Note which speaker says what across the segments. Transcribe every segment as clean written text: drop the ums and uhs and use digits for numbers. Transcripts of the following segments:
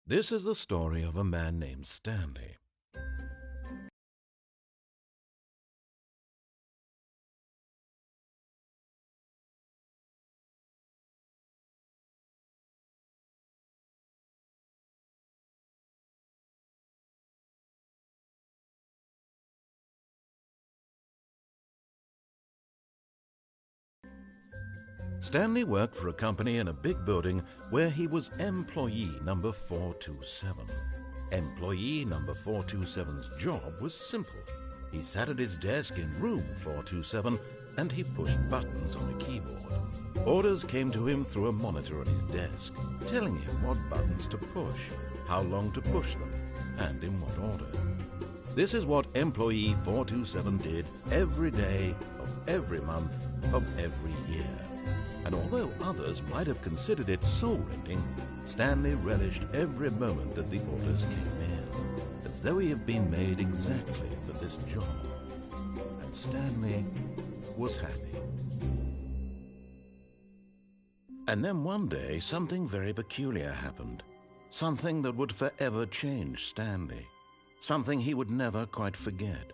Speaker 1: This is the story of a man named Stanley. Stanley worked for a company in a big building where he was employee number 427. Employee number 427's job was simple. He sat at his desk in room 427 and he pushed buttons on a keyboard. Orders came to him through a monitor on his desk, telling him what buttons to push, how long to push them, and in what order. This is what employee 427 did every day of every month of every year. And although others might have considered it soul-rending, Stanley relished every moment that the orders came in, as though he had been made exactly for this job. And Stanley was happy. And then one day, something very peculiar happened. Something that would forever change Stanley. Something he would never quite forget.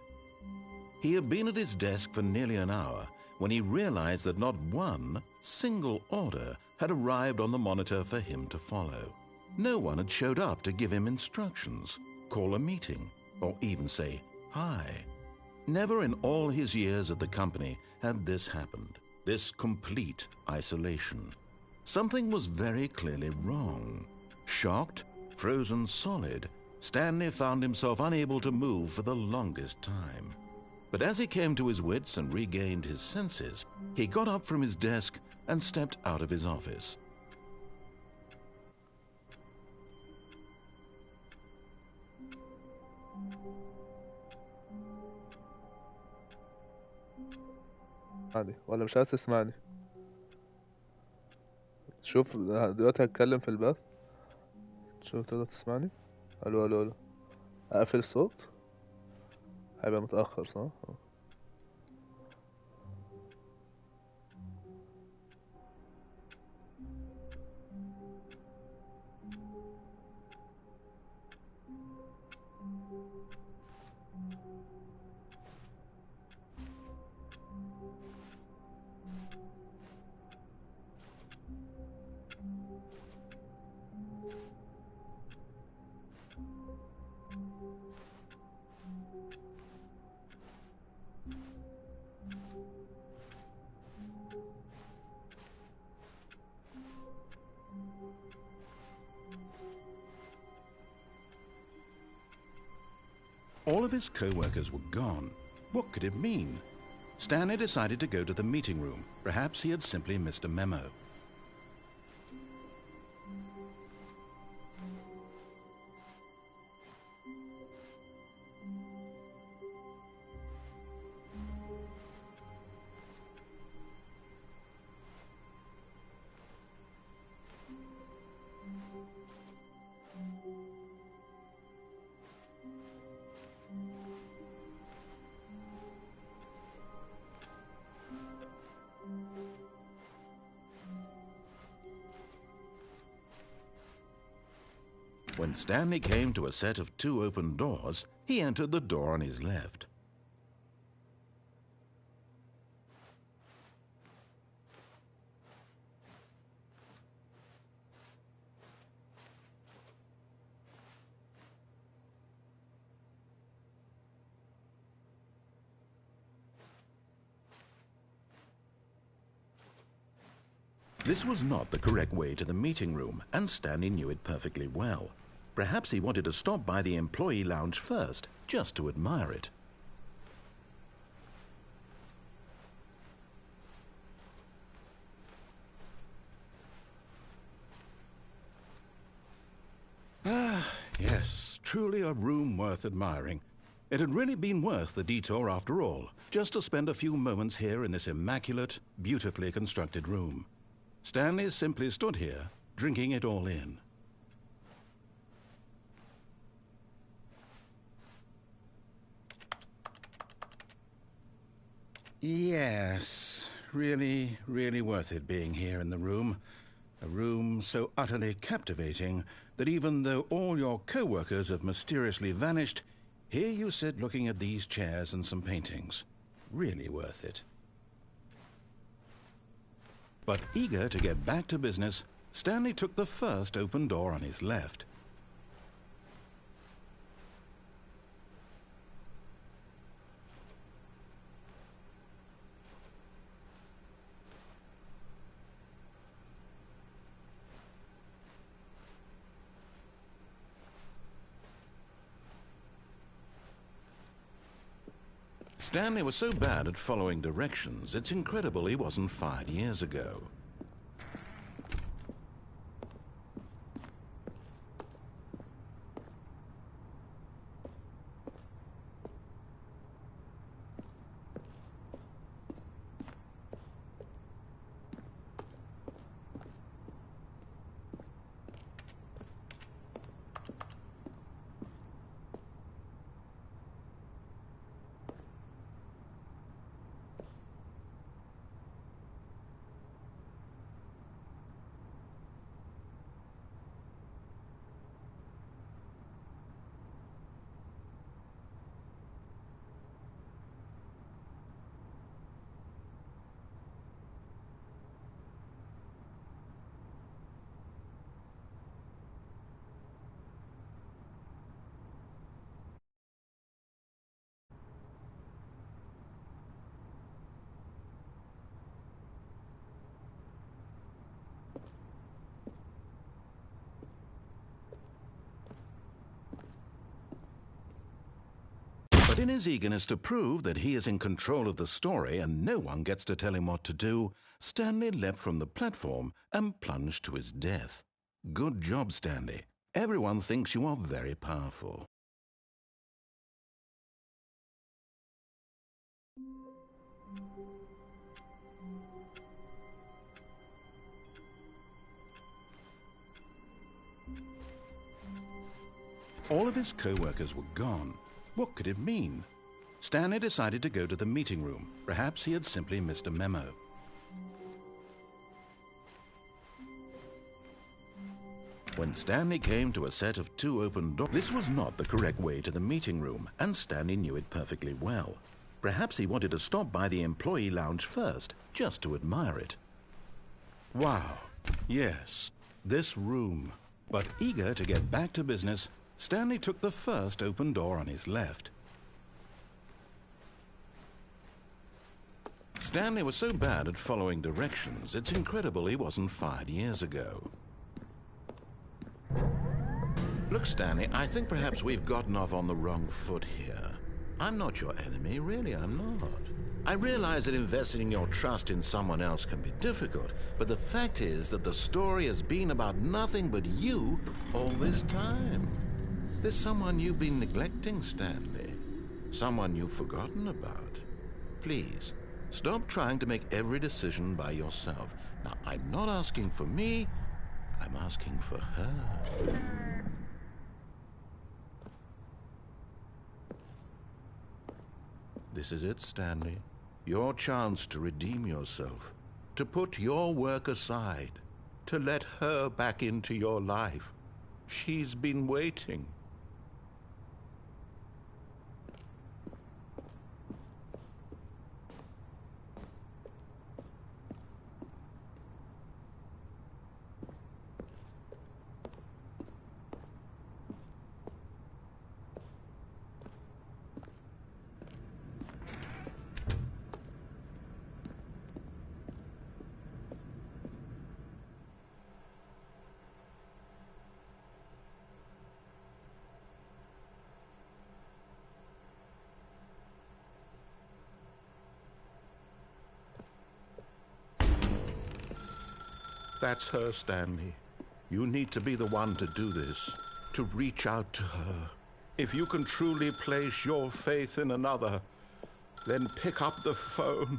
Speaker 1: He had been at his desk for nearly an hour when he realized that not one single order had arrived on the monitor for him to follow. No one had showed up to give him instructions, call a meeting, or even say hi. Never in all his years at the company had this happened, this complete isolation. Something was very clearly wrong. Shocked, frozen solid, Stanley found himself unable to move for the longest time. But as he came to his wits and regained his senses, he got up from his desk and stepped out of his office.
Speaker 2: تسمعني ولا مش عايز تسمعني؟ شوف دلوقتي هتكلم في البث. شوف تقدر تسمعني؟ الو الو الو. اقفل الصوت هيبقى متأخر صح؟
Speaker 1: All of his co-workers were gone. What could it mean? Stanley decided to go to the meeting room. Perhaps he had simply missed a memo. When Stanley came to a set of 2 open doors, he entered the door on his left. This was not the correct way to the meeting room, and Stanley knew it perfectly well. Perhaps he wanted to stop by the employee lounge first, just to admire it. Ah, yes, truly a room worth admiring. It had really been worth the detour after all, just to spend a few moments here in this immaculate, beautifully constructed room. Stanley simply stood here, drinking it all in. Yes, really, really worth it being here in the room. A room so utterly captivating that even though all your co-workers have mysteriously vanished, here you sit looking at these chairs and some paintings. Really worth it. But eager to get back to business, Stanley took the first open door on his left. Stanley was so bad at following directions, it's incredible he wasn't fired years ago. But in his eagerness to prove that he is in control of the story and no one gets to tell him what to do, Stanley leapt from the platform and plunged to his death. Good job, Stanley. Everyone thinks you are very powerful. All of his co-workers were gone. What could it mean? Stanley decided to go to the meeting room. Perhaps he had simply missed a memo. When Stanley came to a set of 2 open doors, this was not the correct way to the meeting room, and Stanley knew it perfectly well. Perhaps he wanted to stop by the employee lounge first, just to admire it. Wow, yes, this room. But eager to get back to business, Stanley took the first open door on his left. Stanley was so bad at following directions, it's incredible he wasn't fired years ago. Look, Stanley, I think perhaps we've gotten off on the wrong foot here. I'm not your enemy, really, I'm not. I realize that investing your trust in someone else can be difficult, but the fact is that the story has been about nothing but you all this time. There's someone you've been neglecting, Stanley. Someone you've forgotten about. Please, stop trying to make every decision by yourself. Now, I'm not asking for me, I'm asking for her. This is it, Stanley. Your chance to redeem yourself, to put your work aside, to let her back into your life. She's been waiting. That's her, Stanley. You need to be the one to do this, to reach out to her. If you can truly place your faith in another, then pick up the phone.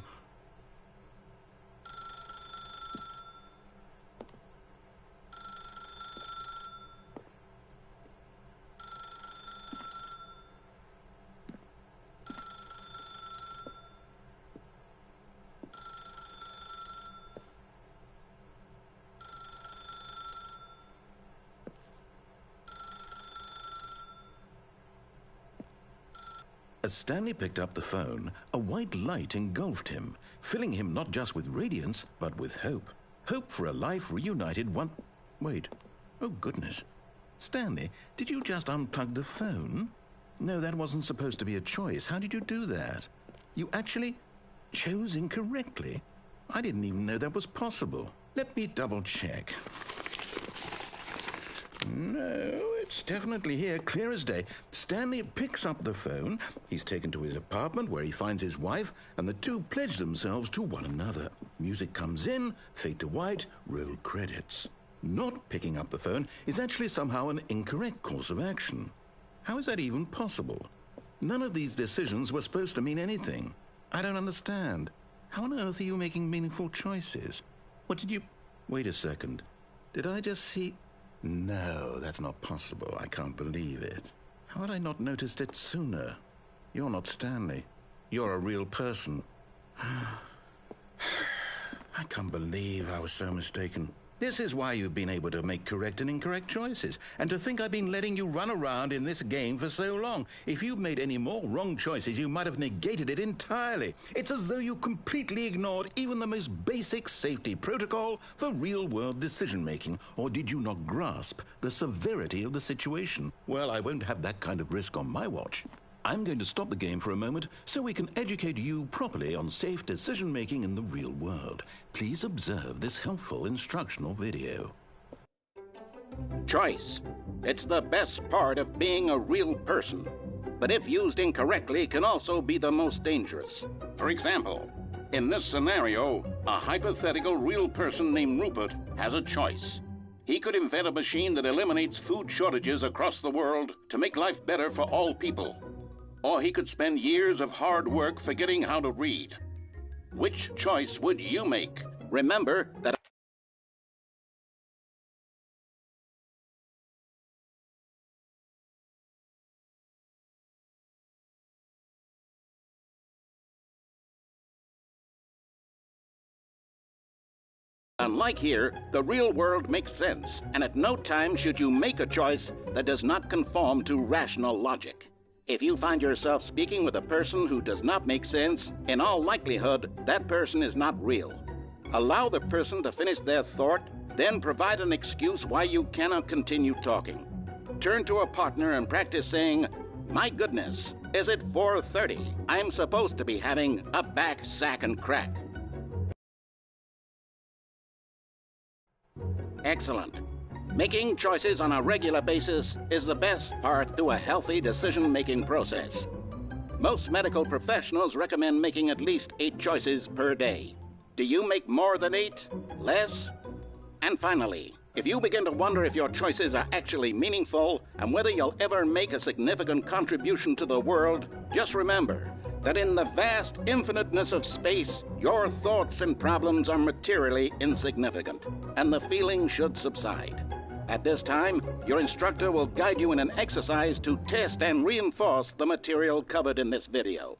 Speaker 1: As Stanley picked up the phone, a white light engulfed him, filling him not just with radiance, but with hope. Hope for a life reunited one... Wait. Oh, goodness. Stanley, did you just unplug the phone? No, that wasn't supposed to be a choice. How did you do that? You actually chose incorrectly? I didn't even know that was possible. Let me double-check. No, it's definitely here, clear as day. Stanley picks up the phone. He's taken to his apartment where he finds his wife, and the two pledge themselves to one another. Music comes in, fade to white, roll credits. Not picking up the phone is actually somehow an incorrect course of action. How is that even possible? None of these decisions were supposed to mean anything. I don't understand. How on earth are you making meaningful choices? What did you... Wait a second. Did I just see... No, that's not possible. I can't believe it. How had I not noticed it sooner? You're not Stanley. You're a real person. I can't believe I was so mistaken. This is why you've been able to make correct and incorrect choices. And to think I've been letting you run around in this game for so long. If you'd made any more wrong choices, you might have negated it entirely. It's as though you completely ignored even the most basic safety protocol for real-world decision-making. Or did you not grasp the severity of the situation? Well, I won't have that kind of risk on my watch. I'm going to stop the game for a moment so we can educate you properly on safe decision-making in the real world. Please observe this helpful instructional video.
Speaker 3: Choice. It's the best part of being a real person, but if used incorrectly can also be the most dangerous. For example, in this scenario, a hypothetical real person named Rupert has a choice. He could invent a machine that eliminates food shortages across the world to make life better for all people. Or he could spend years of hard work forgetting how to read. Which choice would you make? Remember that... Unlike here, the real world makes sense, and at no time should you make a choice that does not conform to rational logic. If you find yourself speaking with a person who does not make sense, in all likelihood, that person is not real. Allow the person to finish their thought, then provide an excuse why you cannot continue talking. Turn to a partner and practice saying, "My goodness, is it 4:30? I'm supposed to be having a back, sack, and crack." Excellent. Making choices on a regular basis is the best part to a healthy decision-making process. Most medical professionals recommend making at least 8 choices per day. Do you make more than 8? Less? And finally, if you begin to wonder if your choices are actually meaningful and whether you'll ever make a significant contribution to the world, just remember that in the vast infiniteness of space, your thoughts and problems are materially insignificant, and the feeling should subside. At this time, your instructor will guide you in an exercise to test and reinforce the material covered in this video.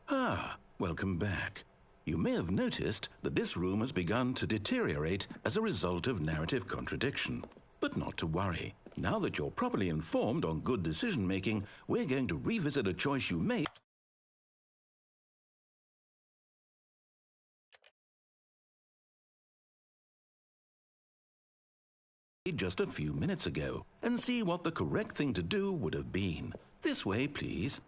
Speaker 1: Ah, welcome back. You may have noticed that this room has begun to deteriorate as a result of narrative contradiction. But not to worry. Now that you're properly informed on good decision-making, we're going to revisit a choice you made just a few minutes ago and see what the correct thing to do would have been. This way, please.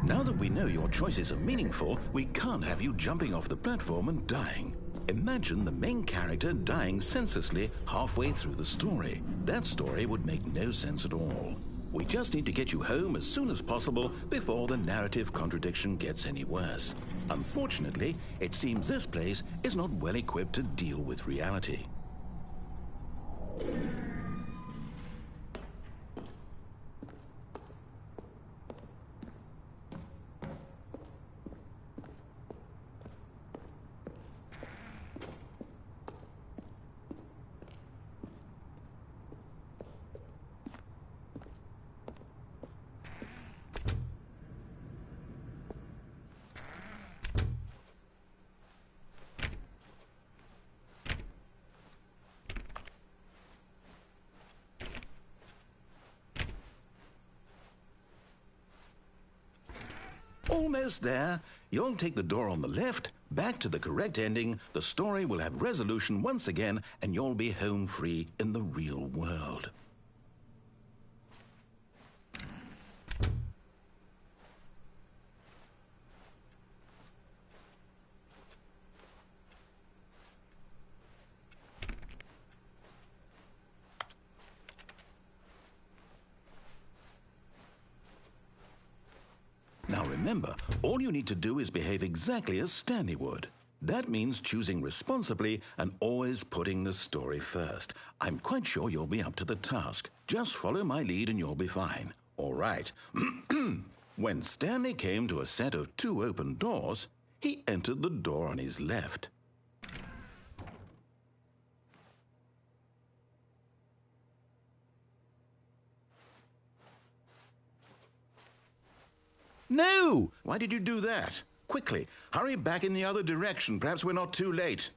Speaker 1: Now that we know your choices are meaningful, we can't have you jumping off the platform and dying. Imagine the main character dying senselessly halfway through the story. That story would make no sense at all. We just need to get you home as soon as possible before the narrative contradiction gets any worse. Unfortunately, it seems this place is not well equipped to deal with reality. almost there. You'll take the door on the left, back to the correct ending. The story will have resolution once again, and you'll be home free in the real world. Now remember, all you need to do is behave exactly as Stanley would. That means choosing responsibly and always putting the story first. I'm quite sure you'll be up to the task. Just follow my lead and you'll be fine. All right. When Stanley came to a set of 2 open doors, he entered the door on his left. No! Why did you do that? Quickly, hurry back in the other direction. Perhaps we're not too late.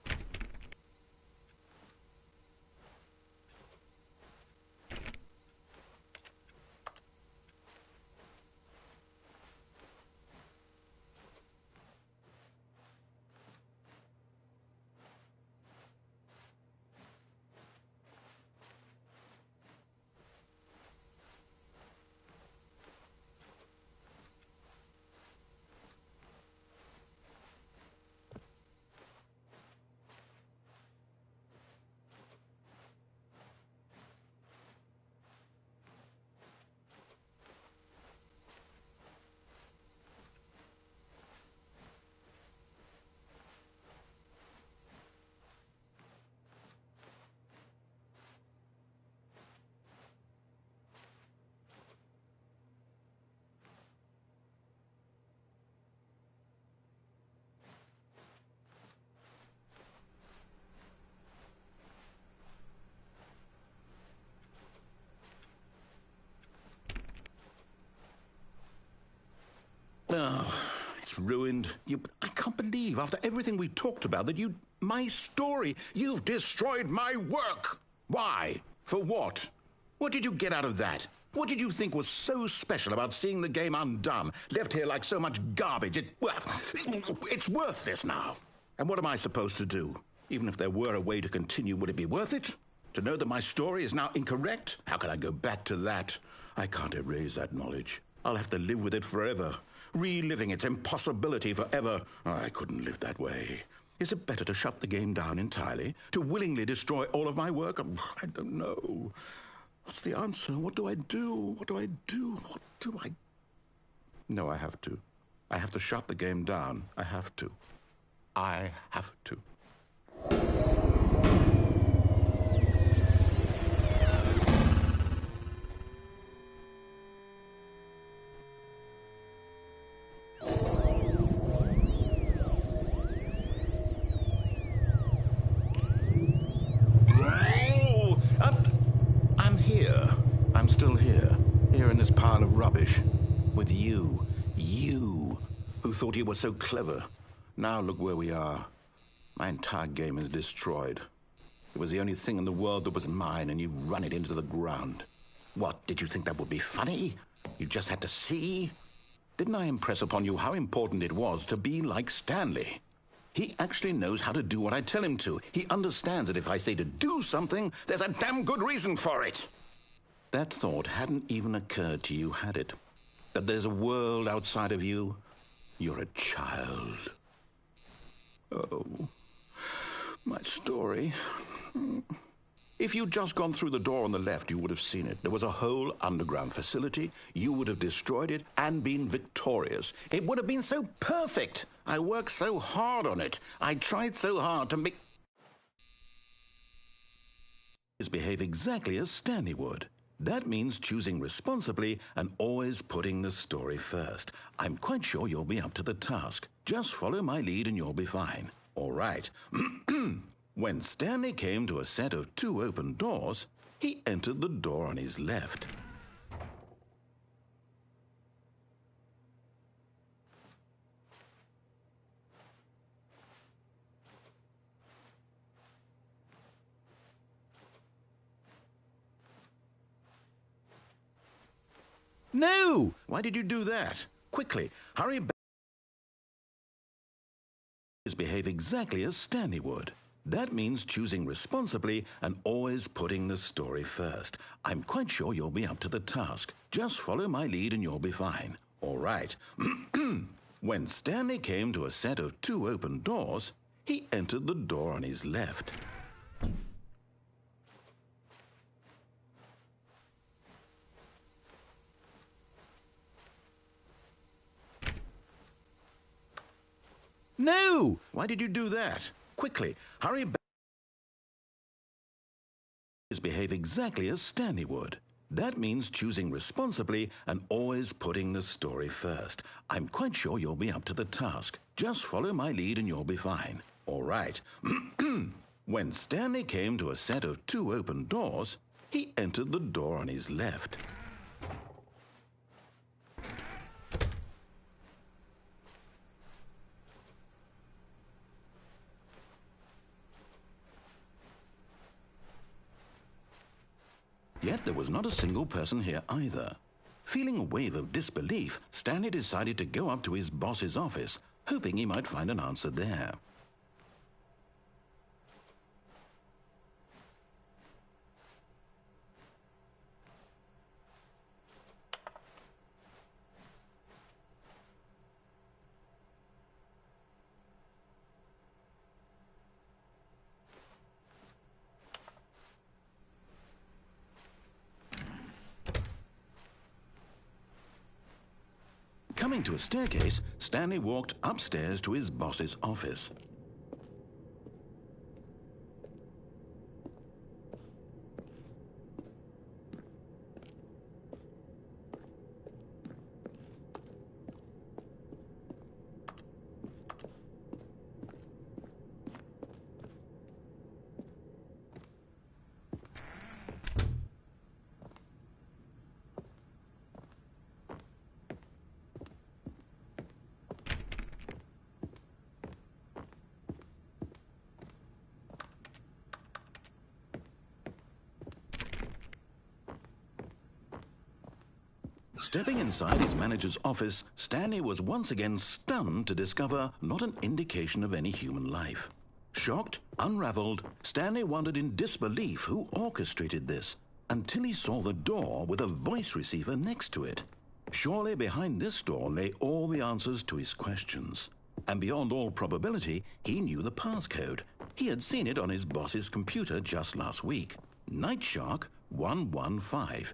Speaker 1: Oh, it's ruined. I can't believe, after everything we talked about, that my story, you've destroyed my work. Why? For what? What did you get out of that? What did you think was so special about seeing the game undone, left here like so much garbage? It's worthless now. And what am I supposed to do? Even if there were a way to continue, would it be worth it? To know that my story is now incorrect? How can I go back to that? I can't erase that knowledge. I'll have to live with it forever. Reliving its impossibility forever. I couldn't live that way. Is it better to shut the game down entirely? To willingly destroy all of my work? I don't know. What's the answer? What do I do? What do I do? What do I... No, I have to. I have to shut the game down. I have to. I have to. I'm still here in this pile of rubbish, with you who thought you were so clever. Now look where we are. My entire game is destroyed. It was the only thing in the world that was mine, and you've run it into the ground. What, did you think that would be funny? You just had to see? Didn't I impress upon you how important it was to be like Stanley? He actually knows how to do what I tell him to. He understands that if I say to do something, there's a damn good reason for it. That thought hadn't even occurred to you, had it? That there's a world outside of you? You're a child. Oh, my story. If you'd just gone through the door on the left, you would have seen it. There was a whole underground facility. You would have destroyed it and been victorious. It would have been so perfect. I worked so hard on it. I tried so hard to make... behave exactly as Stanley would. That means choosing responsibly and always putting the story first. I'm quite sure you'll be up to the task. Just follow my lead and you'll be fine. All right. When Stanley came to a set of 2 open doors, he entered the door on his left. No! Why did you do that? Quickly, hurry back. Behave exactly as Stanley would. That means choosing responsibly and always putting the story first. I'm quite sure you'll be up to the task. Just follow my lead and you'll be fine. All right. When Stanley came to a set of 2 open doors, he entered the door on his left. No! Why did you do that? Quickly, hurry back. Behave exactly as Stanley would. That means choosing responsibly and always putting the story first. I'm quite sure you'll be up to the task. Just follow my lead and you'll be fine. All right. When Stanley came to a set of 2 open doors, he entered the door on his left. Yet there was not a single person here either. Feeling a wave of disbelief, Stanley decided to go up to his boss's office, hoping he might find an answer there. Coming to a staircase, Stanley walked upstairs to his boss's office. Stepping inside his manager's office, Stanley was once again stunned to discover not an indication of any human life. Shocked, unraveled, Stanley wondered in disbelief who orchestrated this, until he saw the door with a voice receiver next to it. Surely behind this door lay all the answers to his questions. And beyond all probability, he knew the passcode. He had seen it on his boss's computer just last week. Night Shark 115.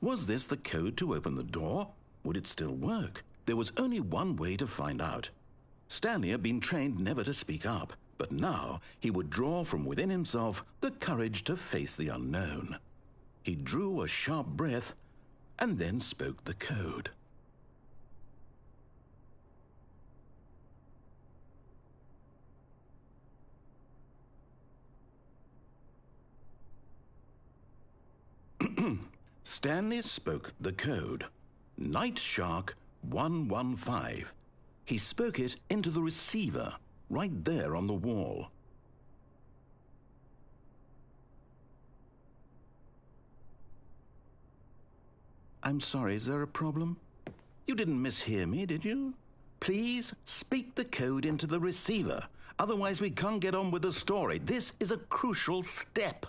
Speaker 1: Was this the code to open the door? Would it still work? There was only one way to find out. Stanley had been trained never to speak up, but now he would draw from within himself the courage to face the unknown. He drew a sharp breath and then spoke the code. Stanley spoke the code. Night Shark 115. He spoke it into the receiver, right there on the wall. I'm sorry, is there a problem? You didn't mishear me, did you? Please speak the code into the receiver. Otherwise we can't get on with the story. This is a crucial step.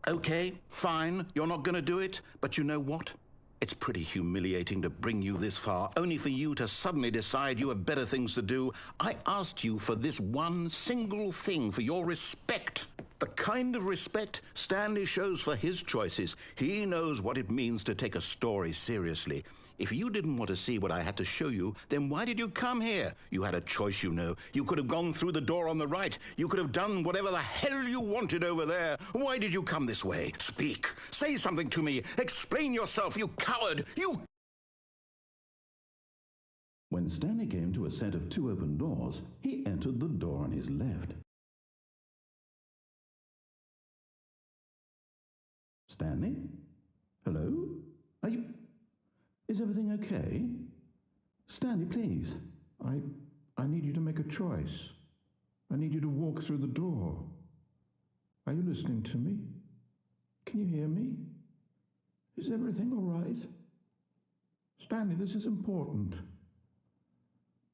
Speaker 1: Okay, fine, you're not going to do it, but you know what? It's pretty humiliating to bring you this far, only for you to suddenly decide you have better things to do. I asked you for this one single thing, for your respect. The kind of respect Stanley shows for his choices. He knows what it means to take a story seriously. If you didn't want to see what I had to show you, then why did you come here? You had a choice, you know. You could have gone through the door on the right. You could have done whatever the hell you wanted over there. Why did you come this way? Speak. Say something to me. Explain yourself, you coward. You... When Stanley came to a set of 2 open doors, he entered the door on his left. Stanley? Hello? Are you... Is everything okay? Stanley, please. I need you to make a choice. I need you to walk through the door. Are you listening to me? Can you hear me? Is everything all right? Stanley, this is important.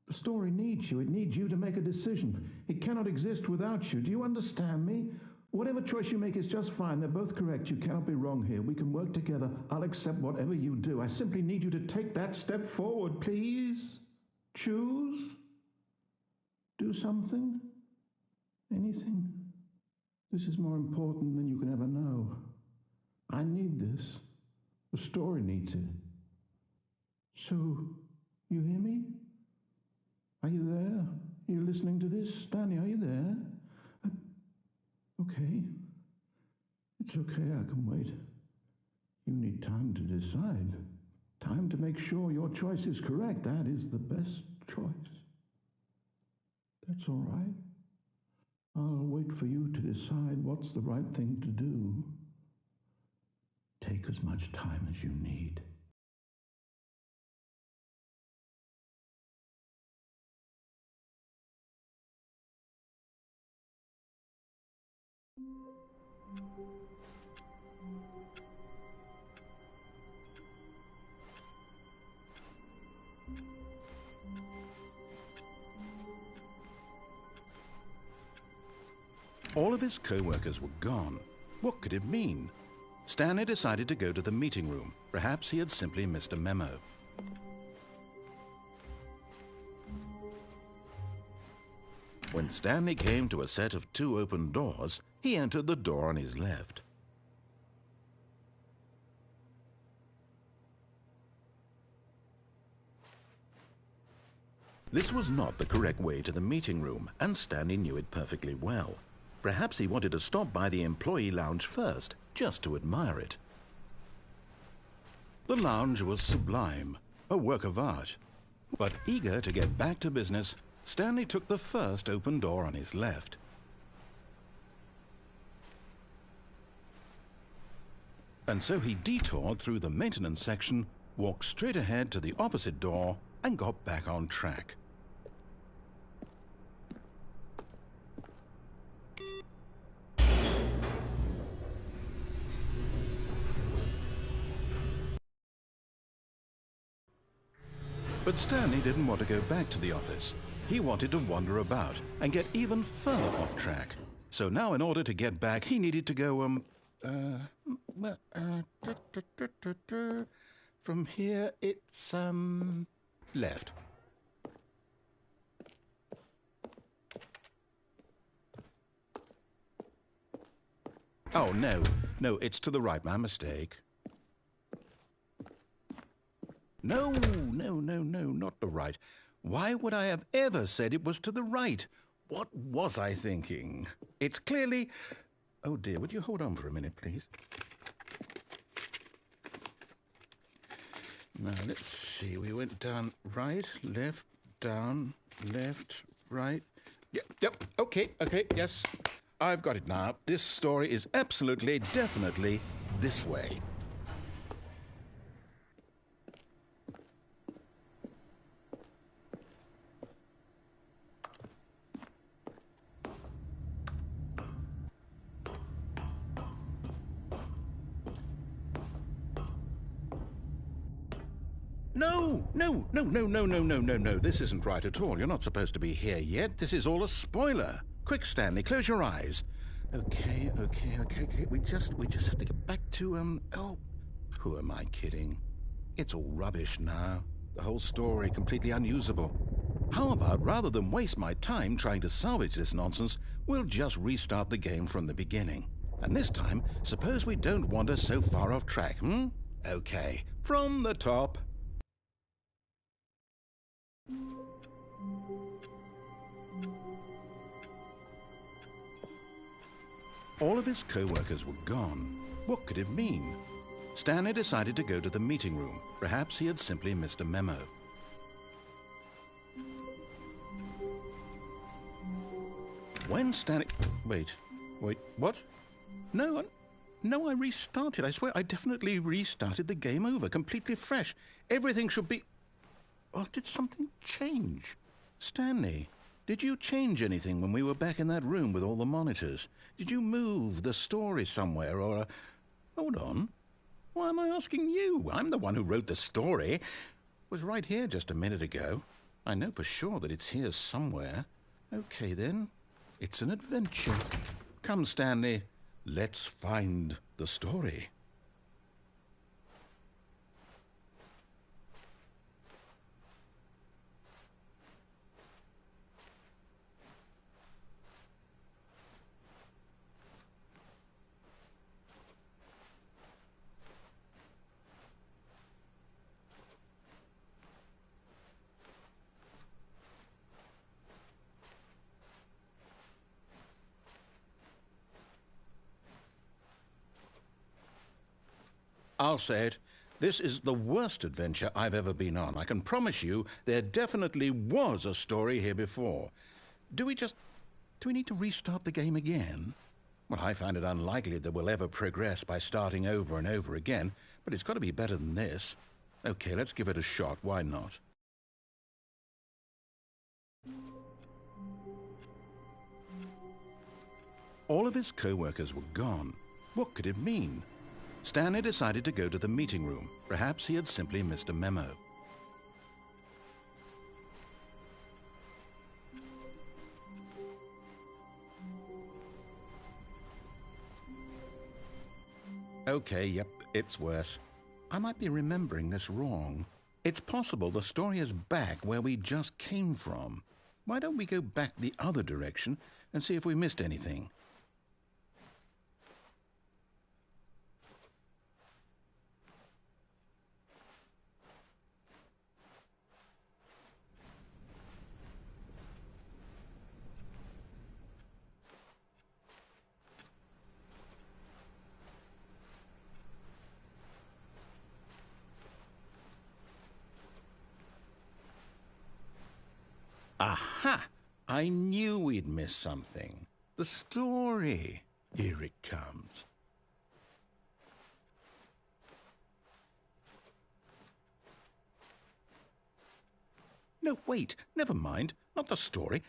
Speaker 1: The story needs you. It needs you to make a decision. It cannot exist without you. Do you understand me? Whatever choice you make is just fine. They're both correct. You cannot be wrong here. We can work together. I'll accept whatever you do. I simply need you to take that step forward, please. Choose. Do something. Anything. This is more important than you can ever know. I need this. The story needs it. So, you hear me? Are you there? Are you listening to this? Stanley, are you there? Okay. It's okay, I can wait. You need time to decide. Time to make sure your choice is correct. That is the best choice. That's all right. I'll wait for you to decide what's the right thing to do. Take as much time as you need. All of his co-workers were gone. What could it mean? Stanley decided to go to the meeting room. Perhaps he had simply missed a memo. When Stanley came to a set of 2 open doors, he entered the door on his left. This was not the correct way to the meeting room, and Stanley knew it perfectly well. Perhaps he wanted to stop by the employee lounge first, just to admire it. The lounge was sublime, a work of art. But eager to get back to business, Stanley took the first open door on his left. And so he detoured through the maintenance section, walked straight ahead to the opposite door, and got back on track. But Stanley didn't want to go back to the office. He wanted to wander about and get even further off track. So now in order to get back, he needed to go, from here it's, left. Oh, no, it's to the right, my mistake. No, not the right. Why would I have ever said it was to the right? What was I thinking? It's clearly... Oh dear, would you hold on for a minute, please? Now, let's see. We went down right, left, down, left, right. Yep, okay, yes. I've got it now. This story is absolutely, definitely this way. No. This isn't right at all. You're not supposed to be here yet. This is all a spoiler. Quick, Stanley, close your eyes. Okay. We just have to get back to, oh, who am I kidding? It's all rubbish now. The whole story completely unusable. How about, rather than waste my time trying to salvage this nonsense, we'll just restart the game from the beginning. And this time, suppose we don't wander so far off track, Okay, from the top. All of his co-workers were gone. What could it mean? Stanley decided to go to the meeting room. Perhaps he had simply missed a memo. When Stanley... Wait, what? No, I restarted. I swear, I definitely restarted the game over, completely fresh. Everything should be... Oh, did something change? Stanley, did you change anything when we were back in that room with all the monitors? Did you move the story somewhere or... Hold on. Why am I asking you? I'm the one who wrote the story. was right here just a minute ago. I know for sure that it's here somewhere. Okay, then. It's an adventure. Come, Stanley. Let's find the story. I'll say it. This is the worst adventure I've ever been on. I can promise you there definitely was a story here before. Do we need to restart the game again? Well, I find it unlikely that we'll ever progress by starting over and over again, but it's got to be better than this. Okay, let's give it a shot. Why not? All of his co-workers were gone. What could it mean? Stanley decided to go to the meeting room. Perhaps he had simply missed a memo. Okay, yep, it's worse. I might be remembering this wrong. It's possible the story is back where we just came from. Why don't we go back the other direction and see if we missed anything? Aha! I knew we'd miss something. The story. Here it comes. No, wait. Never mind. Not the story.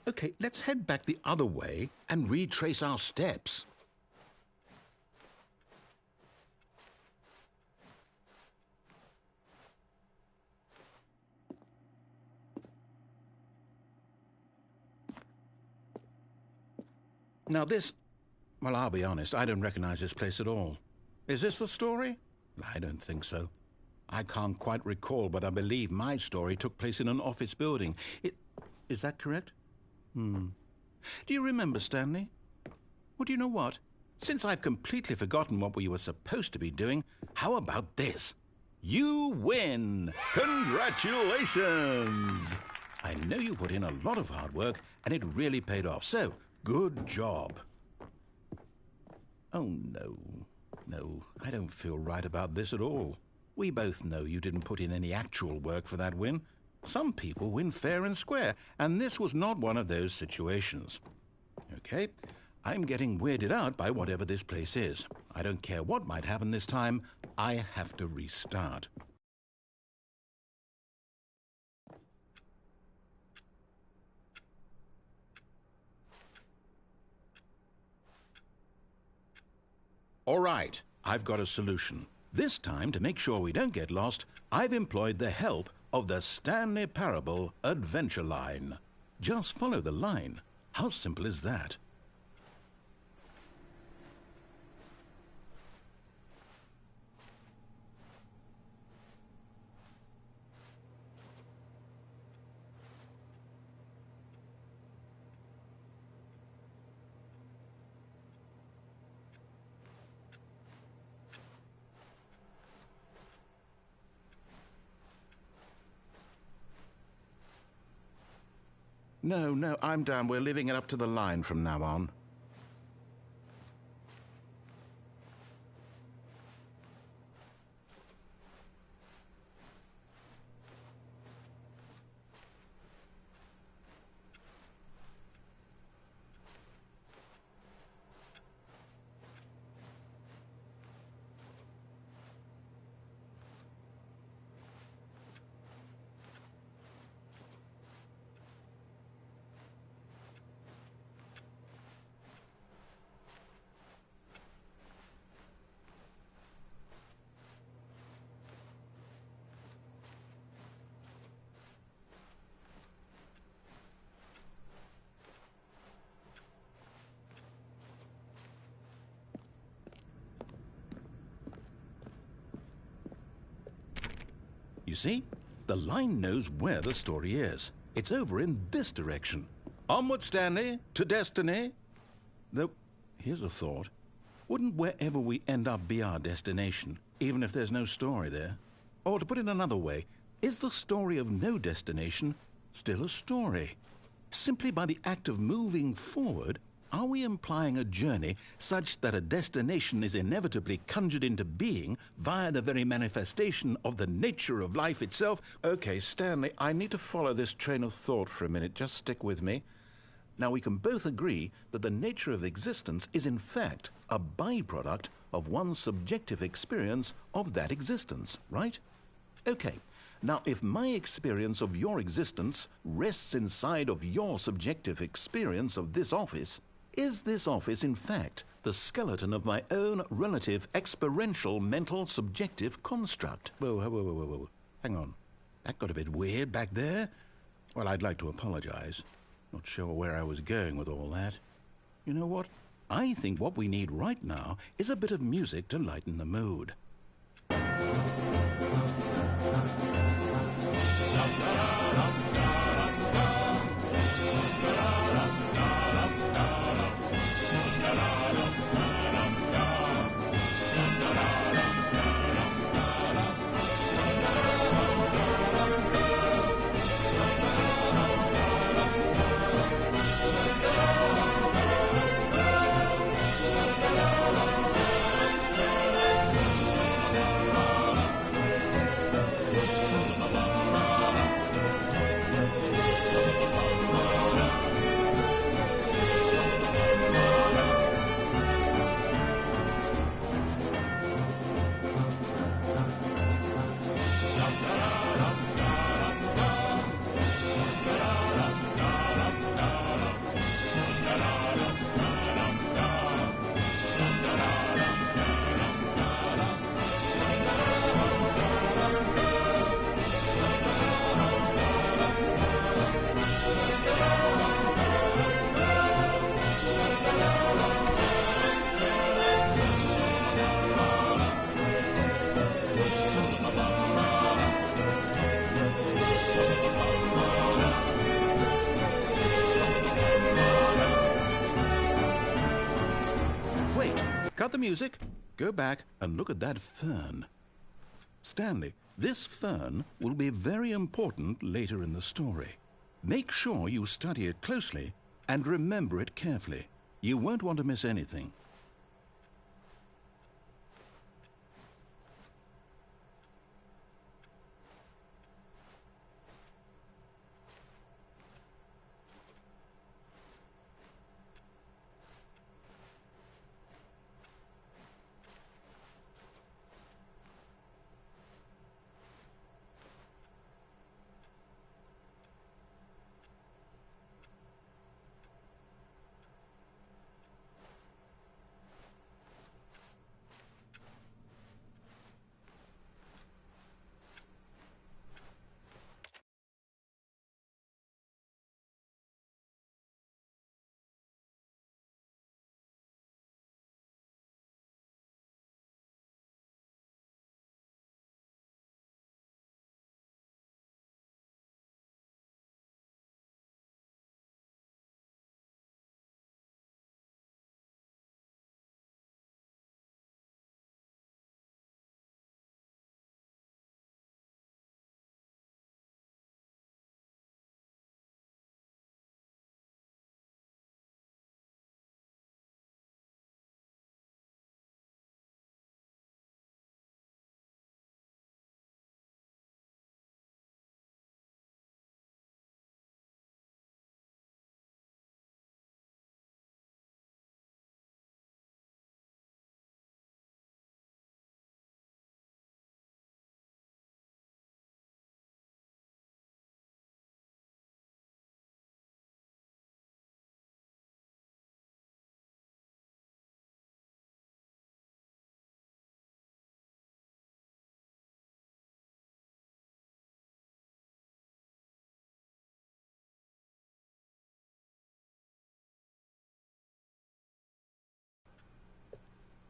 Speaker 1: Okay, let's head back the other way and retrace our steps. Now this... Well, I'll be honest, I don't recognize this place at all. Is this the story? I don't think so. I can't quite recall, but I believe my story took place in an office building. Is that correct? Do you remember, Stanley? Well, do you know what? Since I've completely forgotten what we were supposed to be doing, how about this? You win! Congratulations! I know you put in a lot of hard work, and it really paid off, so good job. Oh, no. No, I don't feel right about this at all. We both know you didn't put in any actual work for that win. Some people win fair and square, and this was not one of those situations. Okay, I'm getting weirded out by whatever this place is. I don't care what might happen this time. I have to restart. All right, I've got a solution. This time, to make sure we don't get lost, I've employed the help of the Stanley Parable Adventure Line. Just follow the line. How simple is that? No, I'm down. We're leaving it up to the line from now on. you see? The line knows where the story is. It's over in this direction. Onward, Stanley, to destiny. Though, here's a thought. Wouldn't wherever we end up be our destination, even if there's no story there? Or to put it another way, is the story of no destination still a story? Simply by the act of moving forward, are we implying a journey such that a destination is inevitably conjured into being via the very manifestation of the nature of life itself? Okay, Stanley, I need to follow this train of thought for a minute. Just stick with me. Now, we can both agree that the nature of existence is in fact a byproduct of one's subjective experience of that existence, right? Okay. Now, if my experience of your existence rests inside of your subjective experience of this office, is this office, in fact, the skeleton of my own relative experiential mental subjective construct? Whoa. Hang on. That got a bit weird back there. Well, I'd like to apologize. Not sure where I was going with all that. You know what? I think what we need right now is a bit of music to lighten the mood. Cut the music, go back and look at that fern. Stanley, this fern will be very important later in the story. Make sure you study it closely and remember it carefully. You won't want to miss anything.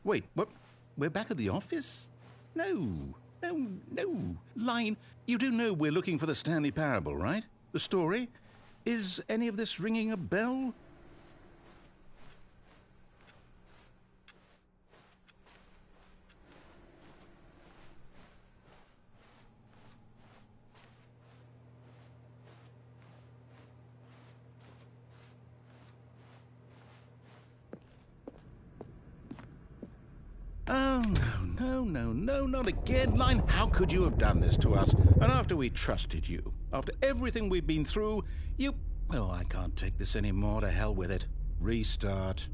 Speaker 1: Wait, what? We're back at the office? No, No, no. Line, you do know we're looking for the Stanley Parable, right? The story? Is any of this ringing a bell? Oh, no, not again, Line. How could you have done this to us? And after we trusted you, after everything we've been through, you... Oh, I can't take this anymore. To hell with it. Restart.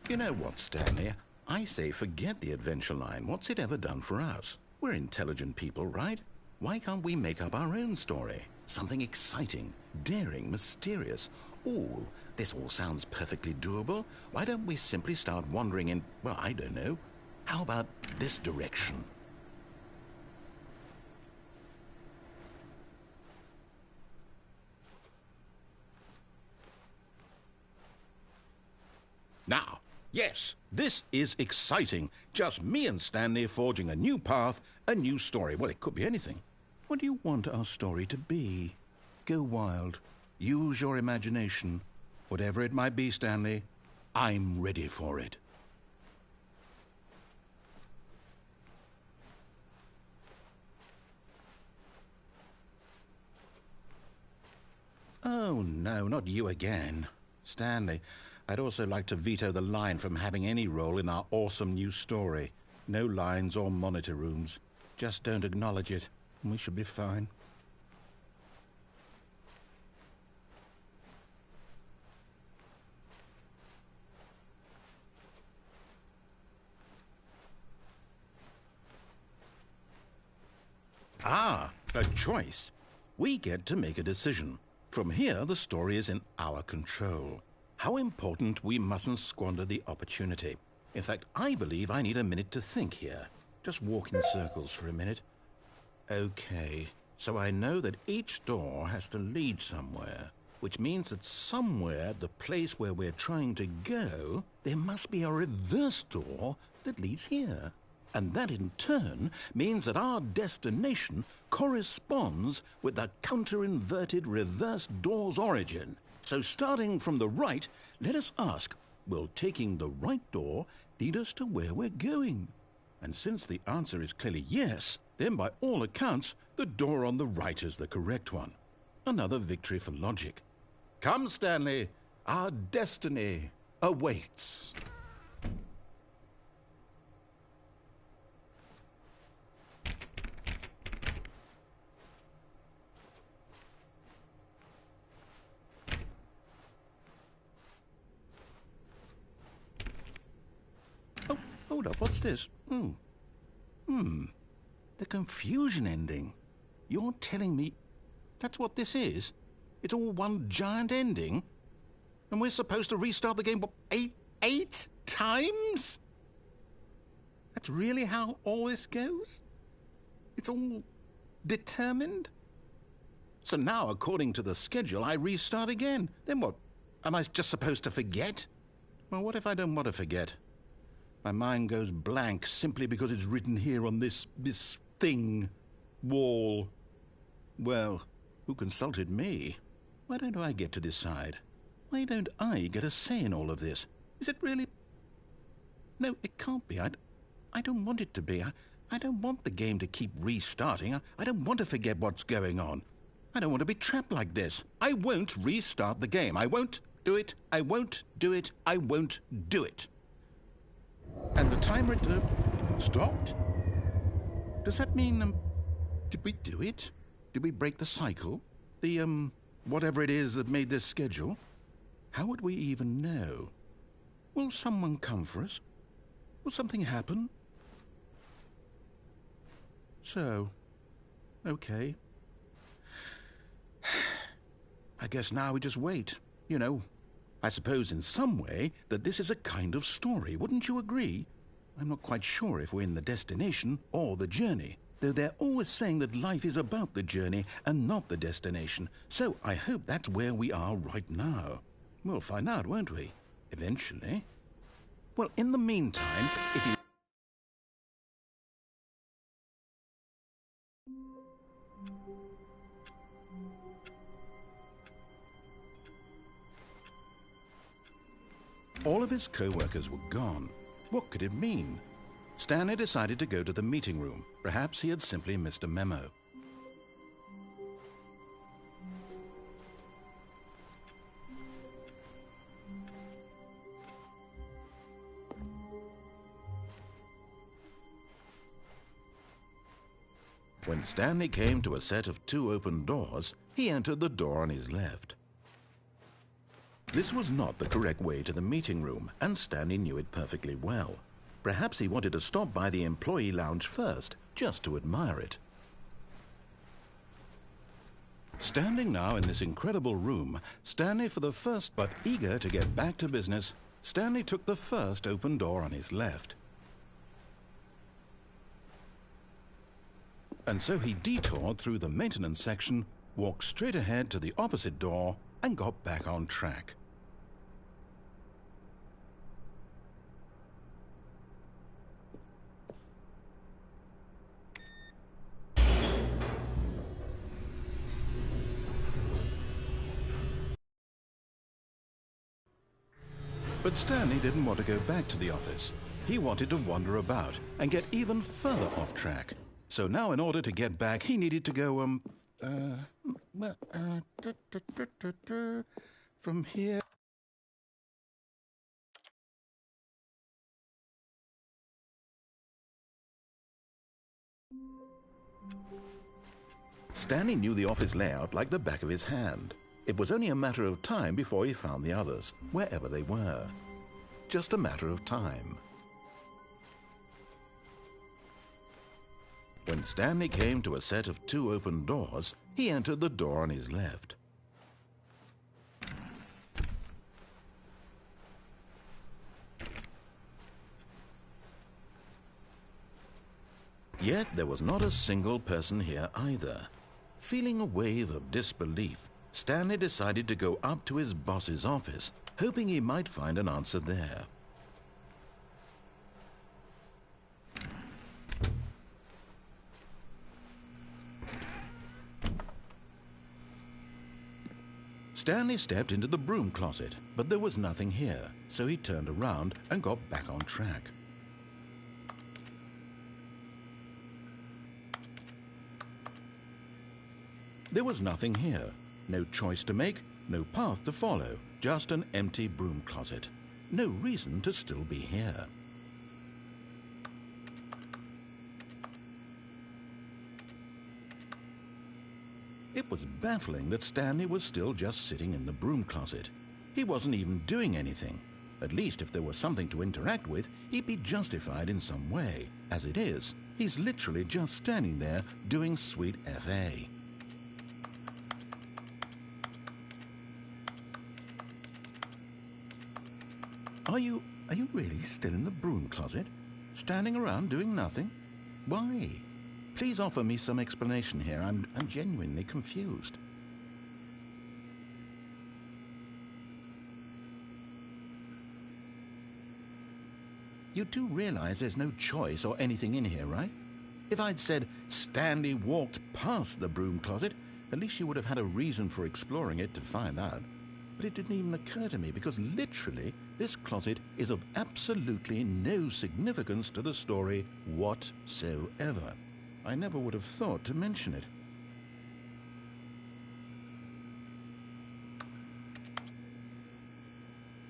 Speaker 1: You know what, Stanley? I say forget the adventure line. What's it ever done for us? We're intelligent people, right? Why can't we make up our own story? Something exciting, daring, mysterious. Ooh, this all sounds perfectly doable. Why don't we simply start wandering in, well, I don't know. How about this direction? Now, yes, this is exciting. Just me and Stanley forging a new path, a new story. Well, it could be anything. What do you want our story to be? Go wild. Use your imagination. Whatever it might be, Stanley, I'm ready for it. Oh, no, not you again. Stanley, I'd also like to veto the line from having any role in our awesome new story. No lines or monitor rooms. Just don't acknowledge it, and we should be fine. Ah, a choice. We get to make a decision. From here, the story is in our control. How important we mustn't squander the opportunity. In fact, I believe I need a minute to think here. Just walk in circles for a minute. Okay, so I know that each door has to lead somewhere, which means that somewhere, the place where we're trying to go, there must be a reverse door that leads here. And that in turn means that our destination corresponds with the counter-inverted reverse door's origin. So starting from the right, let us ask, will taking the right door lead us to where we're going? And since the answer is clearly yes, then by all accounts, the door on the right is the correct one. Another victory for logic. Come, Stanley, our destiny awaits. Hold up, what's this? The confusion ending. You're telling me that's what this is? It's all one giant ending? And we're supposed to restart the game, what, eight times? That's really how all this goes? It's all determined? So now, according to the schedule, I restart again. Then what? Am I just supposed to forget? Well, what if I don't want to forget? My mind goes blank simply because it's written here on this thing, wall. Well, who consulted me? Why don't I get to decide? Why don't I get a say in all of this? Is it really... No, it can't be. I don't want it to be. I don't want the game to keep restarting. I don't want to forget what's going on. I don't want to be trapped like this. I won't restart the game. I won't do it. I won't do it. I won't do it. And the timer stopped? Does that mean, did we do it? Did we break the cycle? The, whatever it is that made this schedule? How would we even know? Will someone come for us? Will something happen? So, okay. I guess now we just wait, you know. I suppose in some way that this is a kind of story, wouldn't you agree? I'm not quite sure if we're in the destination or the journey, though they're always saying that life is about the journey and not the destination, so I hope that's where we are right now. We'll find out, won't we? Eventually. Well, in the meantime, if you... All of his co-workers were gone. What could it mean? Stanley decided to go to the meeting room. Perhaps he had simply missed a memo. When Stanley came to a set of 2 open doors, he entered the door on his left. This was not the correct way to the meeting room, and Stanley knew it perfectly well. Perhaps he wanted to stop by the employee lounge first, just to admire it. Standing now in this incredible room, Stanley for the first, but eager to get back to business, Stanley took the first open door on his left. And so he detoured through the maintenance section, walked straight ahead to the opposite door, and got back on track. But Stanley didn't want to go back to the office. He wanted to wander about and get even further off track. So now in order to get back, he needed to go, from here. Stanley knew the office layout like the back of his hand. It was only a matter of time before he found the others, wherever they were. Just a matter of time. When Stanley came to a set of 2 open doors, he entered the door on his left. Yet there was not a single person here either. Feeling a wave of disbelief, Stanley decided to go up to his boss's office, hoping he might find an answer there. Stanley stepped into the broom closet, but there was nothing here, so he turned around and got back on track. There was nothing here. No choice to make, no path to follow, just an empty broom closet. No reason to still be here. It was baffling that Stanley was still just sitting in the broom closet. He wasn't even doing anything. At least if there was something to interact with, he'd be justified in some way. As it is, he's literally just standing there doing sweet FA. Are you really still in the broom closet? Standing around doing nothing? Why? Please offer me some explanation here. I'm genuinely confused. You do realize there's no choice or anything in here, right? If I'd said Stanley walked past the broom closet, at least you would have had a reason for exploring it to find out. But it didn't even occur to me because literally this closet is of absolutely no significance to the story whatsoever. I never would have thought to mention it.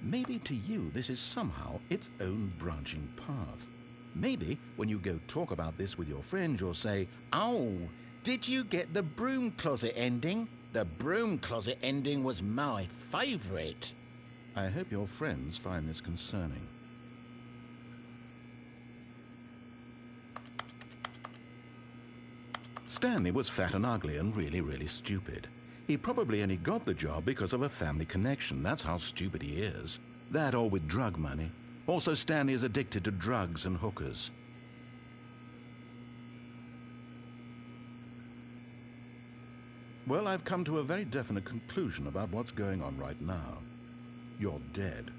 Speaker 1: Maybe to you this is somehow its own branching path. Maybe when you go talk about this with your friends you'll say, "Oh, did you get the broom closet ending? The broom closet ending was my favorite." I hope your friends find this concerning. Stanley was fat and ugly and really stupid. He probably only got the job because of a family connection. That's how stupid he is. That or with drug money. Also, Stanley is addicted to drugs and hookers. Well, I've come to a very definite conclusion about what's going on right now. you're dead.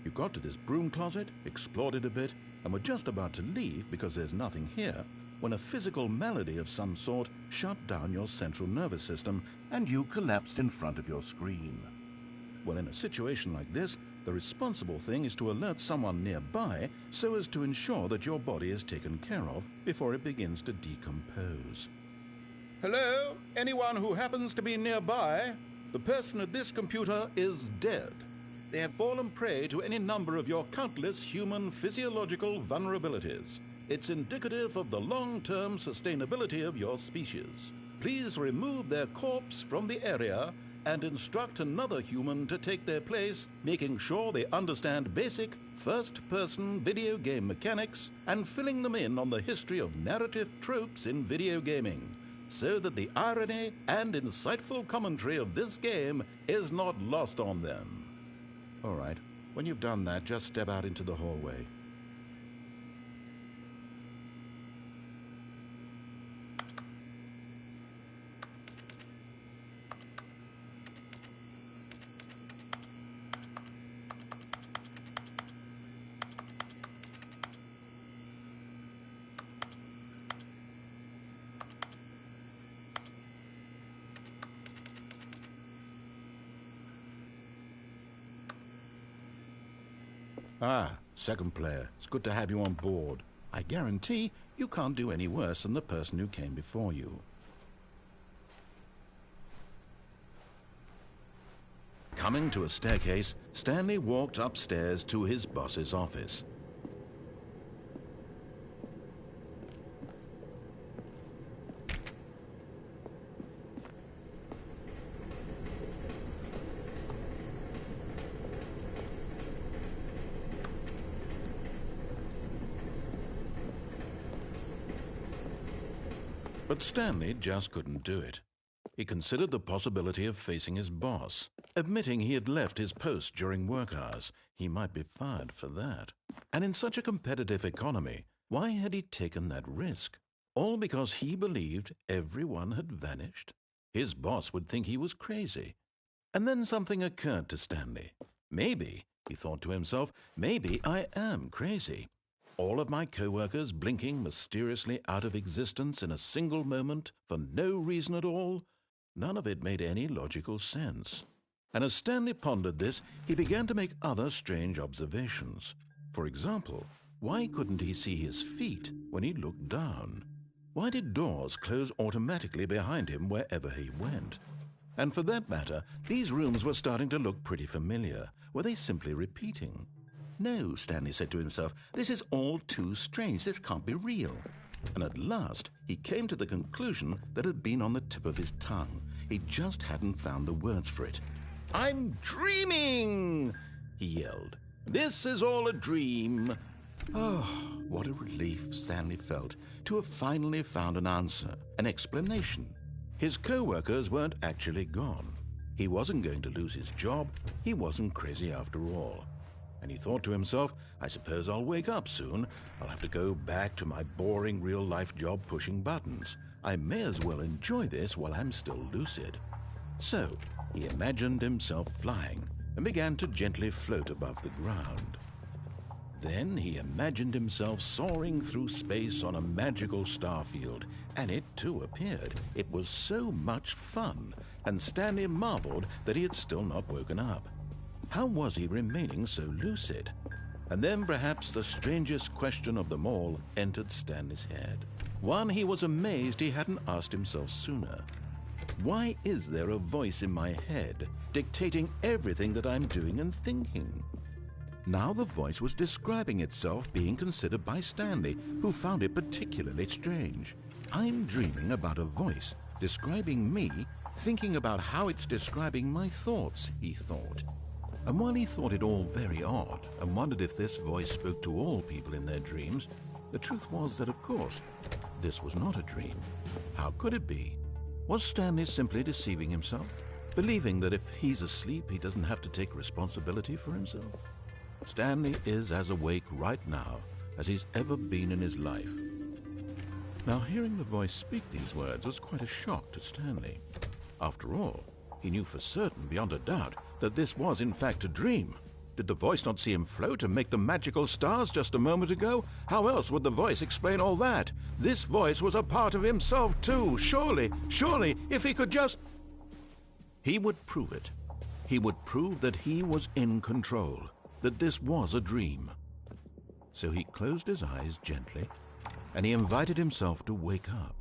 Speaker 1: You got to this broom closet, explored it a bit, and were just about to leave because there's nothing here, when a physical malady of some sort shut down your central nervous system and you collapsed in front of your screen. Well, in a situation like this, the responsible thing is to alert someone nearby so as to ensure that your body is taken care of before it begins to decompose. Hello? Anyone who happens to be nearby? The person at this computer is dead. They have fallen prey to any number of your countless human physiological vulnerabilities. It's indicative of the long-term sustainability of your species. Please remove their corpse from the area and instruct another human to take their place, making sure they understand basic first-person video game mechanics and filling them in on the history of narrative tropes in video gaming, so that the irony and insightful commentary of this game is not lost on them. All right, when you've done that, just step out into the hallway. Ah, second player. It's good to have you on board. I guarantee you can't do any worse than the person who came before you. Coming to a staircase, Stanley walked upstairs to his boss's office. But Stanley just couldn't do it. He considered the possibility of facing his boss. Admitting he had left his post during work hours, he might be fired for that. And in such a competitive economy, why had he taken that risk? All because he believed everyone had vanished? His boss would think he was crazy. And then something occurred to Stanley. Maybe, he thought to himself, maybe I am crazy. All of my co-workers blinking mysteriously out of existence in a single moment for no reason at all? None of it made any logical sense. And as Stanley pondered this, he began to make other strange observations. For example, why couldn't he see his feet when he looked down? Why did doors close automatically behind him wherever he went? And for that matter, these rooms were starting to look pretty familiar. Were they simply repeating? No, Stanley said to himself, this is all too strange. This can't be real. And at last, he came to the conclusion that had been on the tip of his tongue. He just hadn't found the words for it. I'm dreaming, he yelled. This is all a dream. Oh, what a relief Stanley felt to have finally found an answer, an explanation. His co-workers weren't actually gone. He wasn't going to lose his job. He wasn't crazy after all. And he thought to himself, I suppose I'll wake up soon. I'll have to go back to my boring real-life job pushing buttons. I may as well enjoy this while I'm still lucid. So he imagined himself flying and began to gently float above the ground. Then he imagined himself soaring through space on a magical starfield, and it too appeared. It was so much fun, and Stanley marveled that he had still not woken up. How was he remaining so lucid? And then perhaps the strangest question of them all entered Stanley's head. One he was amazed he hadn't asked himself sooner. Why is there a voice in my head dictating everything that I'm doing and thinking? Now the voice was describing itself being considered by Stanley, who found it particularly strange. I'm dreaming about a voice describing me, thinking about how it's describing my thoughts, he thought. And while he thought it all very odd and wondered if this voice spoke to all people in their dreams, the truth was that, of course, this was not a dream. How could it be? Was Stanley simply deceiving himself, believing that if he's asleep, he doesn't have to take responsibility for himself? Stanley is as awake right now as he's ever been in his life. Now, hearing the voice speak these words was quite a shock to Stanley. After all, he knew for certain, beyond a doubt, that this was in fact a dream. Did the voice not see him float and make the magical stars just a moment ago? How else would the voice explain all that? This voice was a part of himself too. Surely, if he could just... He would prove it. He would prove that he was in control, that this was a dream. So he closed his eyes gently, and he invited himself to wake up.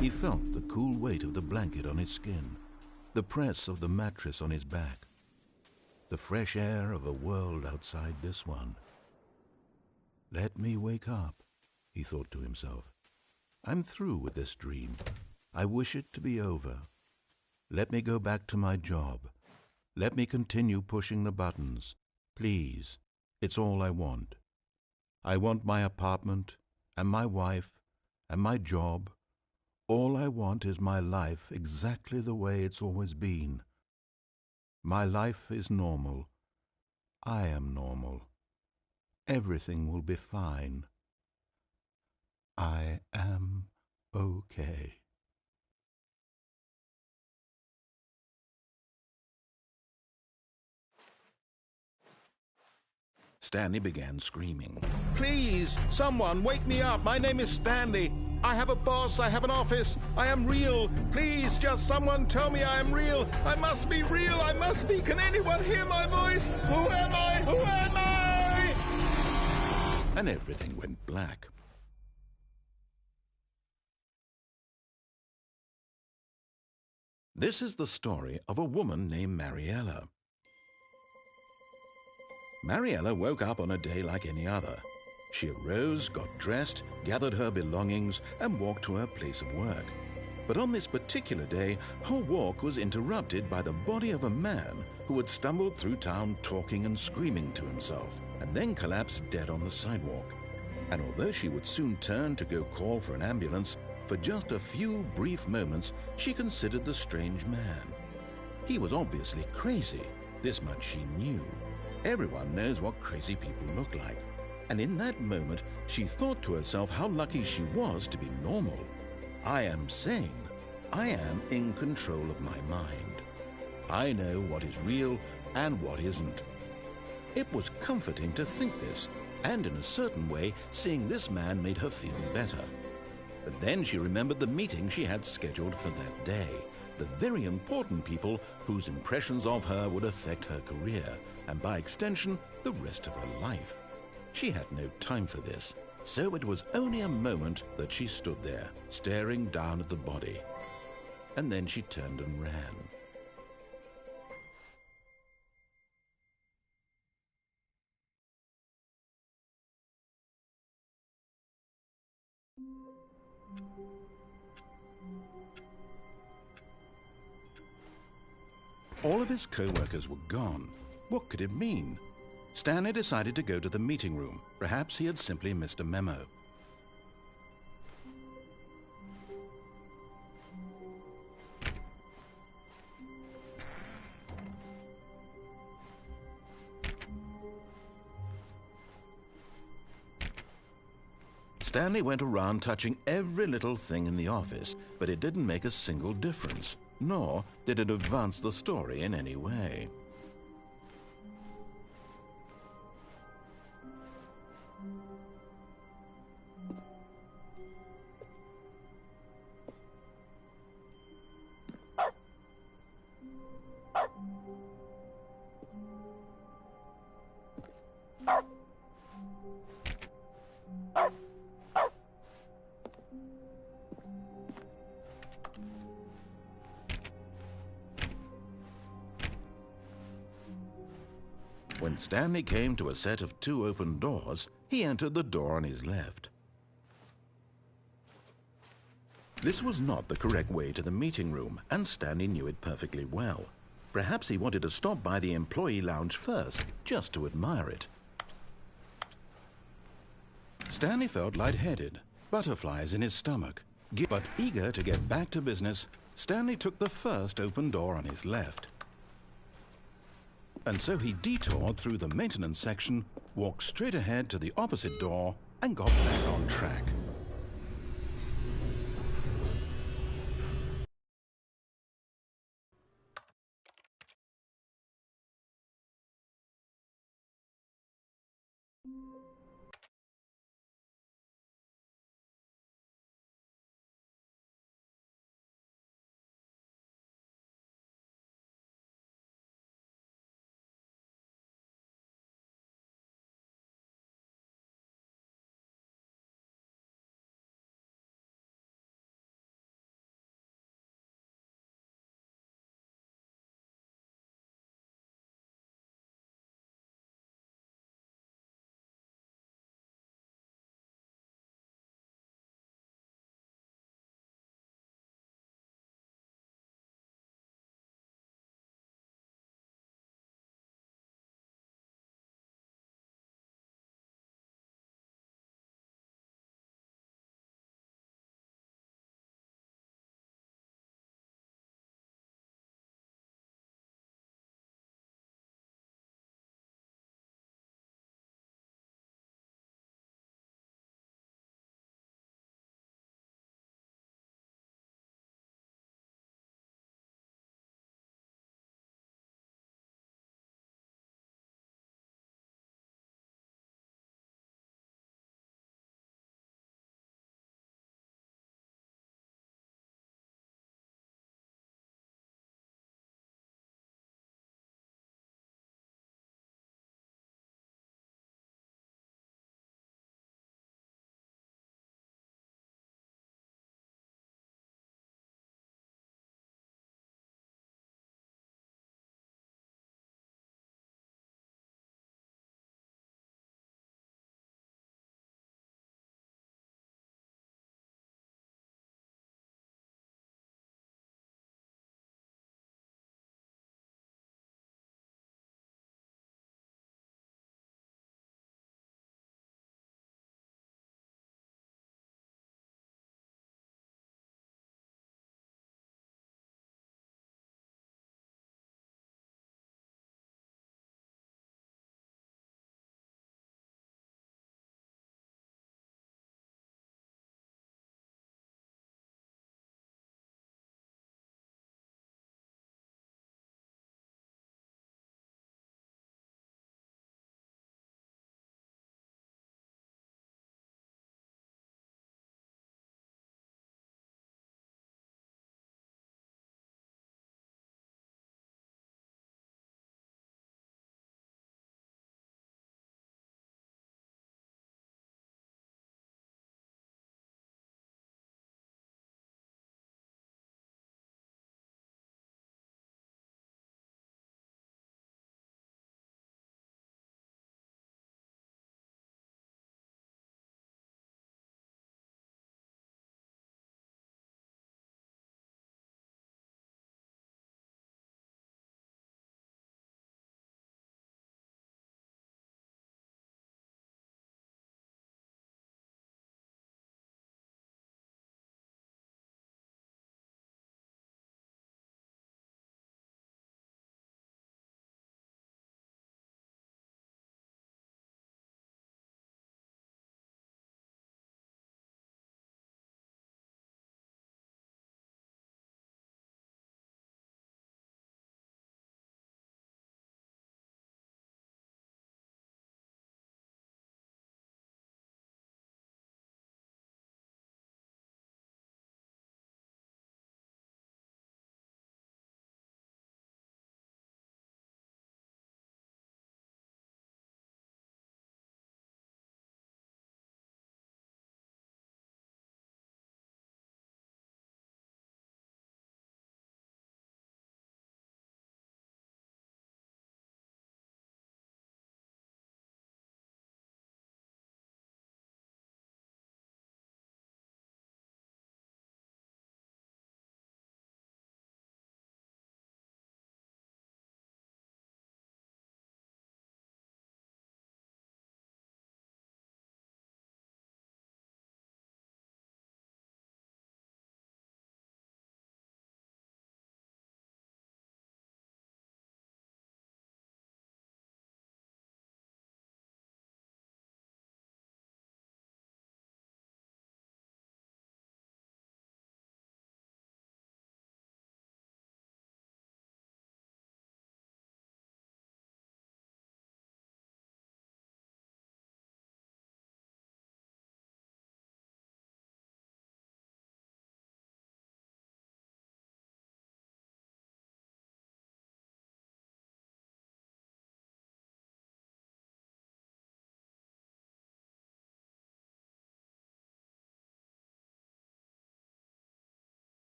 Speaker 1: He felt the cool weight of the blanket on his skin, the press of the mattress on his back, the fresh air of a world outside this one. Let me wake up, he thought to himself. I'm through with this dream. I wish it to be over. Let me go back to my job. Let me continue pushing the buttons. Please, it's all I want. I want my apartment, and my wife, and my job. All I want is my life exactly the way it's always been. My life is normal. I am normal. Everything will be fine. I am okay. Stanley began screaming. Please, someone, wake me up. My name is Stanley. I have a boss. I have an office. I am real. Please, just someone tell me I am real. I must be real. I must be. Can anyone hear my voice? Who am I? Who am I? And everything went black. This is the story of a woman named Mariella. Mariella woke up on a day like any other. She arose, got dressed, gathered her belongings, and walked to her place of work. But on this particular day, her walk was interrupted by the body of a man who had stumbled through town talking and screaming to himself, and then collapsed dead on the sidewalk. And although she would soon turn to go call for an ambulance, for just a few brief moments she considered the strange man. He was obviously crazy. This much she knew. Everyone knows what crazy people look like. And in that moment, she thought to herself how lucky she was to be normal. I am sane. I am in control of my mind. I know what is real and what isn't. It was comforting to think this, and in a certain way, seeing this man made her feel better. But then she remembered the meeting she had scheduled for that day, the very important people whose impressions of her would affect her career, and by extension, the rest of her life. She had no time for this, so it was only a moment that she stood there, staring down at the body. And then she turned and ran. All of his co-workers were gone. What could it mean? Stanley decided to go to the meeting room. Perhaps he had simply missed a memo. Stanley went around touching every little thing in the office, but it didn't make a single difference, nor did it advance the story in any way. When Stanley came to a set of 2 open doors, he entered the door on his left. This was not the correct way to the meeting room, and Stanley knew it perfectly well. Perhaps he wanted to stop by the employee lounge first, just to admire it. Stanley felt lightheaded, butterflies in his stomach. But eager to get back to business, Stanley took the first open door on his left. And so he detoured through the maintenance section, walked straight ahead to the opposite door, and got back on track.